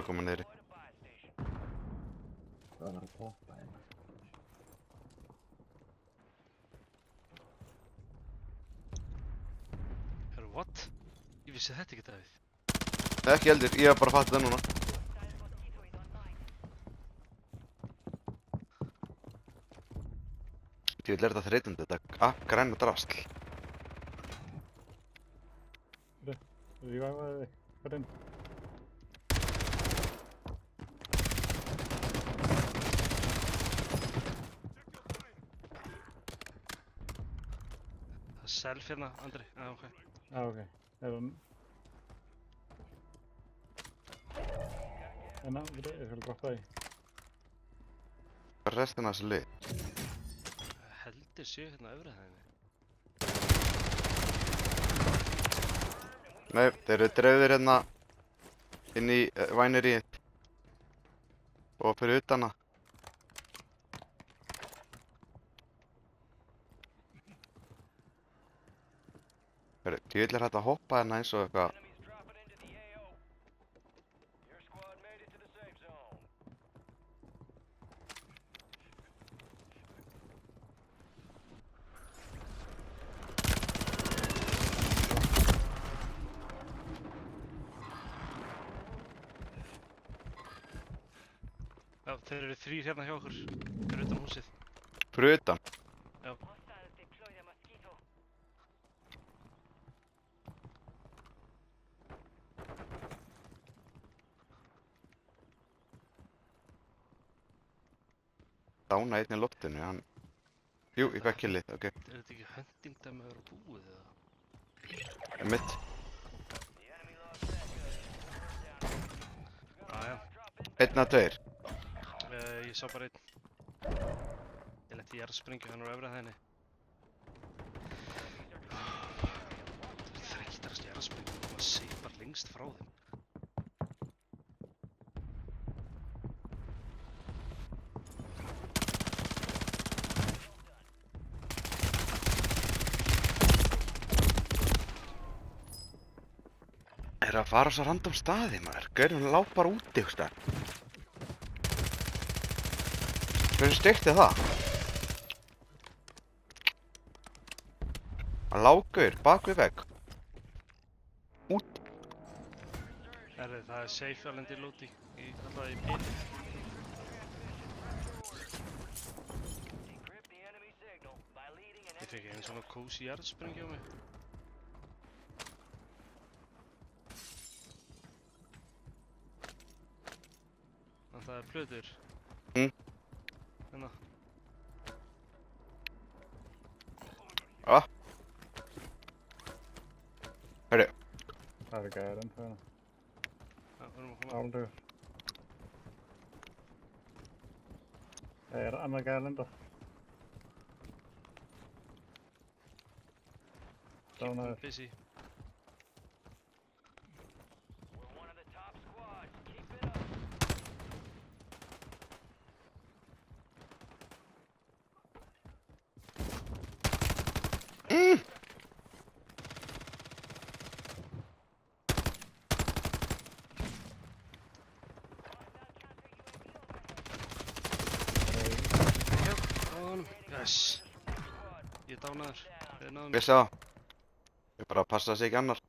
að koma niðri. Það var að poppa hérna. Herru, what? Ég vissi þetta ekki, Davíð. Ekki heldur, ég hef bara fattað það núna. Ég vil þetta þreytandi, þetta græna drasl. Revivaði þig. Hvað er inn? Það er self hérna, Andri. Ok. Ok. Er hann... Hérna, ég skal droppa því. Hvað er restina af þessu lið? Heldur séu hérna öfrið hæðinni. Nei, þeir eru dreifðir hérna inn í wineryið og fyrir utan það. Djöfull er hægt að hoppa hérna eins og eitthvað. Já, þeir eru 3 hérna hjá okkur. Fyrir utan húsið. Fyrir utan? Já. Dána einn í loftinu, hann... Jú, ég fekk killið, ok. Er þetta ekki hunting dæmi að vera búið eða? Mitt. Aja. Einn að tveir. Ég sá bara einn. Ég lenti í jarðsprengju hann á öfrið hæðinni. Það er þreyttarast jarðsprengju. Maður sipar lengst frá þeim. Er að fara á svo random staði, maður. Gaurinn lá bara úti, þú veist. Hvernig steikt er það? Hann lá gaur, bak við vegg. Út. Herri, það er safe að lendi í lúti. Ég kalla það í píli. Ég fekk einn svona cozy jarðsprengju á mig. Það er plötur. Hérna. Ah. Hörru. Það er gæðurinn fyrir hana. Já, við erum að koma. Áldugur. Það er annað gæðurinn þá. Dánaður. Busy. Yes. Ég er dánaður. Þið náðum mig. Vissi það. Ég bara passa sig ekki annar.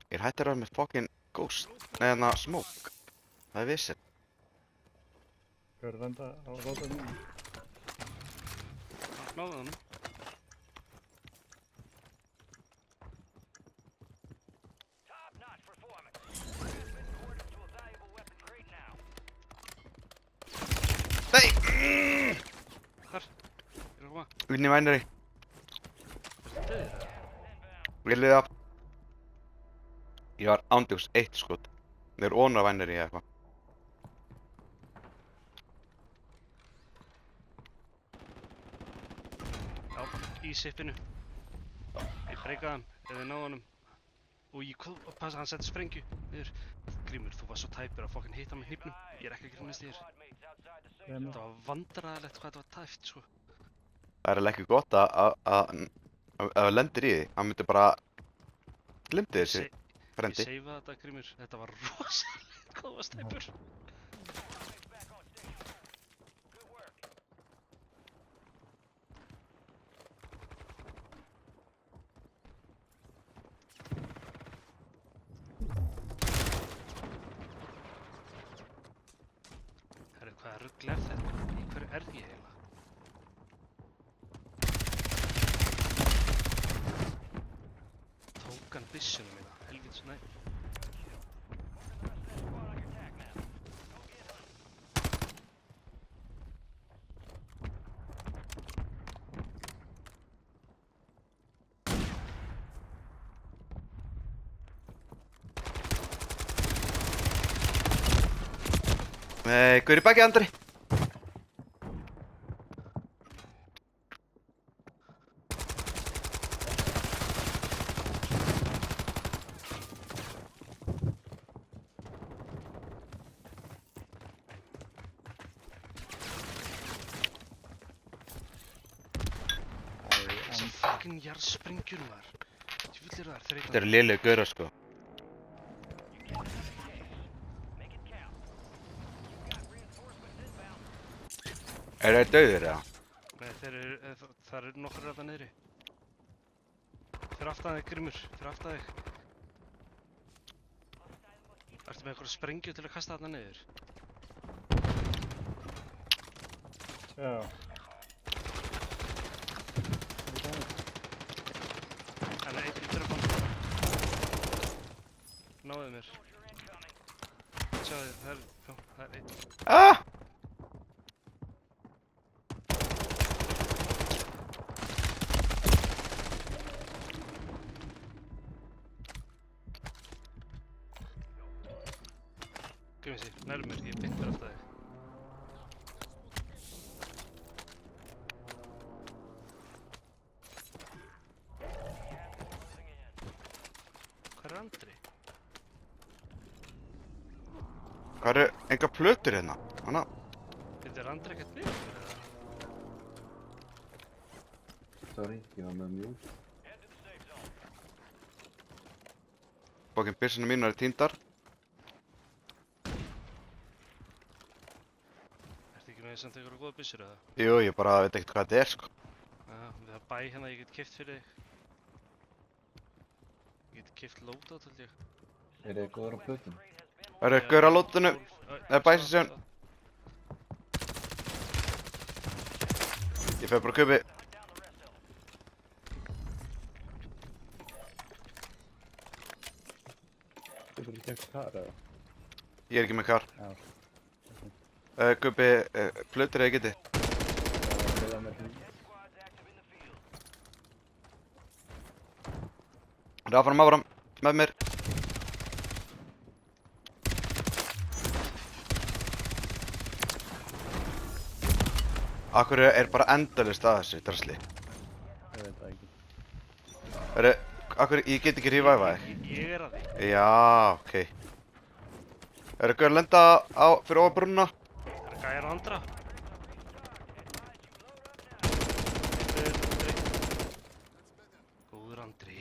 Ég er hættur að vera með fucking ghost. Nei, þarna smoke. Það er vissir. Hver er lenda á rótunum? Náðu hann. Nei! Hvar? Ég er að koma. Inn í winery. Er þetta döðir eða? Ég liði af. Ég var ándjóks 1 skot. Þeir eru ofan á winery eða eitthvað. Já, í sippinu. Ég breykaði hann, ef þið náðu honum. Og ég passa hann setti sprengju niður. Grímur, þú var svo tæpur að fokkin hitta með hnífnum. Ég er ekki að grínast í þér. Þetta var vandræðilegt hvað þetta var tæft, sko. Það er alveg ekki gott að lendir í því. Hann myndi bara... Glimti þessi. Ég frendi. seifa þetta, Grímur. Þetta var rosalega góða stæpur. Herru, hvaða rugl er þetta? Í hverju er ég eiginlega? Tók hann byssuna mína, helvítis næ. Nei, hver í baki, Andri? Þessar fucking jarðsprengjur maður. Djöfull eru þær þreytandi. Þetta eru lélegu gaurar, sko. Er þeir dauðir, eða? Nei, það eru nokkur þarna niðri. Fyrir aftan þig, Grímur, fyrir aftan þig. Ertu með eitthvað sprengju til að kasta þarna niður? Já. Það er einn í dröfan. Náðu mér. Sjáðu þið, það er einn. Ah! Grímur sig, nærðu mér, ég er beint fyrir aftan þig. Hvað er Andri? Hvað eru enga plötur hérna? Hanna? Er Andri ekkert með okkur eða? Sorry, ég var með mjús. Bókin byssuna mínu eru týndar. Ertu ekki með samt einhverja góða byssur eða? Jú, ég bara veit ekkert hvað þetta er, sko. Já, við það bæ hérna ég get keypt fyrir þig. Ég get keypt loadout held ég. Er þið góður á plötum? Það eru gaurar á lótinu. Nei, bæsi sig. Ég fer bara að kaupi. Þú fyrir ekki ekki kar, eða? Ég er ekki með kar. Já. Kaupi plötur eða geti. Það er með því. Áfram, með mér. Akkur er bara endalaust að þessu drasli. Ég veit það ekki. Akkur, ég get ekki reviva þig. Ég er að því. Já, ok. Gauður að lenda fyrir ofan brúnna? Það er gæjar á andra. Góður Andri.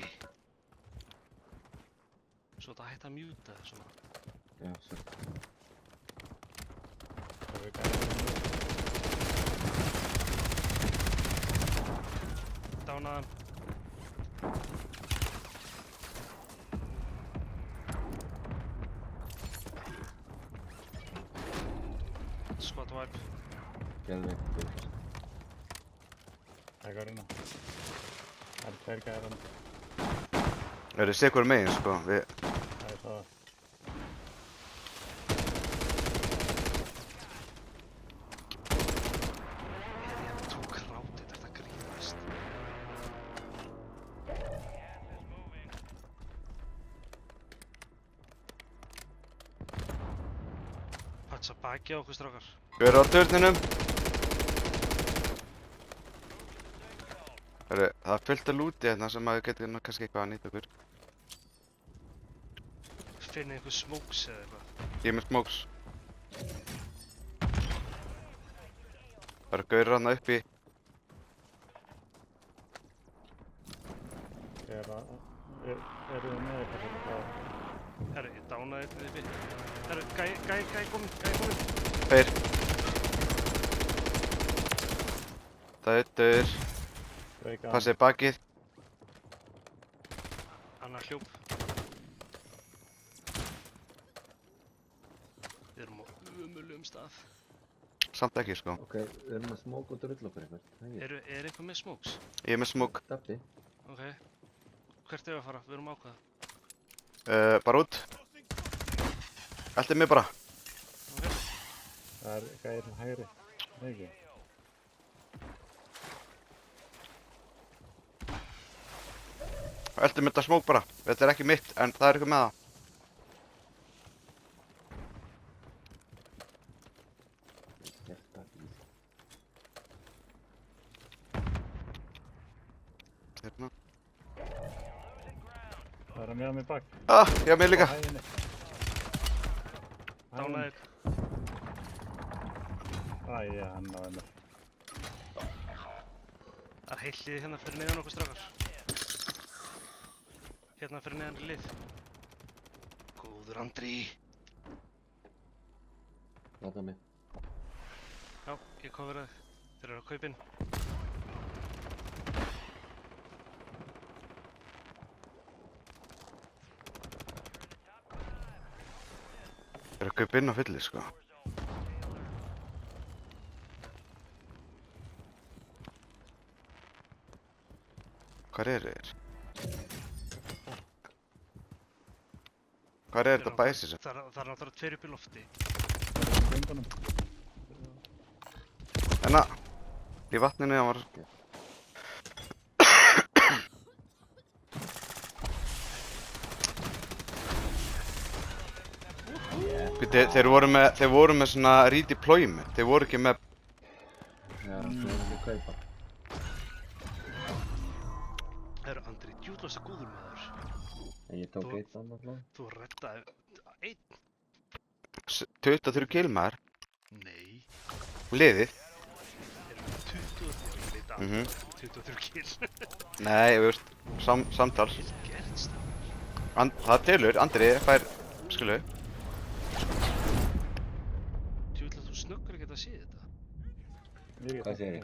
Svo þetta hætti að mjúta svona. Já, sorry. Það er gæðið. Dánaðan. Squad wipe. Geðveikt. Það er gæðina. Það er tveir gæðir hann. Það eru sikur megin, sko. Það er það. Ég tók rátið þetta grínast. Patsa baki á okkur strákar. Gauður á turninum. Það er fullt af lúti hérna sem maður getur kannski eitthvað að nýta okkur. Finna einhver smokes eða eitthvað. Ég er með smokes. Það eru gauður hérna uppi. Eru þið með eitthvað? Herru, ég dánaði einn uppi. Herru, gæi kominn. Tveir. Dauður. Breika. Passið bakið. Annar hljóp. Við erum á ömurlegum stað. Samt ekki, sko. Ok, við erum með smók og drull okkur eitthvað. Er eitthvað með smóks? Ég er með smók. Dabbi. Ok. Hvert er að fara? Við erum ákveða. Bara út. Eltið mig bara. Ok. Það er gæðir hægri. Nei ekki. Eltið mig þetta smók bara. Þetta er ekki mitt, en það er eitthvað með það. Hérna. Það er að meða mig bak. Ah, ég mig líka. Á hæðinni. Dánaði einn. Æja, hann náði mér. Það er heilt lið hérna fyrir neðan okkur strákar. Hérna fyrir neðan er lið. Góður Andri. Láta mig. Já, ég coverað þig. Þeir eru að kaupa inn. Þeir eru að kaupa inn á fulli, sko. Hvar eru þeir? Hvar er þetta bæsið sem? Það er náttúrulega tveir upp í lofti. Göngunum. Hérna. Í vatninu, hann var... Þeir voru með svona redeployment. Þeir voru ekki með... Já, það er ekki að kaupa. Herru Andri, djúðlösa góður maður. En ég tók eitt annað hlað. Þú reddaði einn. 23 kill maður. Nei. Liðið. Erum við 23 í dag? 23 kill. Nei, þú veist, samtals. Vel gert, stafn. Það telur, Andri fær, skilu. Djúðlega þú snöggur ekki að sé þetta. Ég get Hvað segir ég?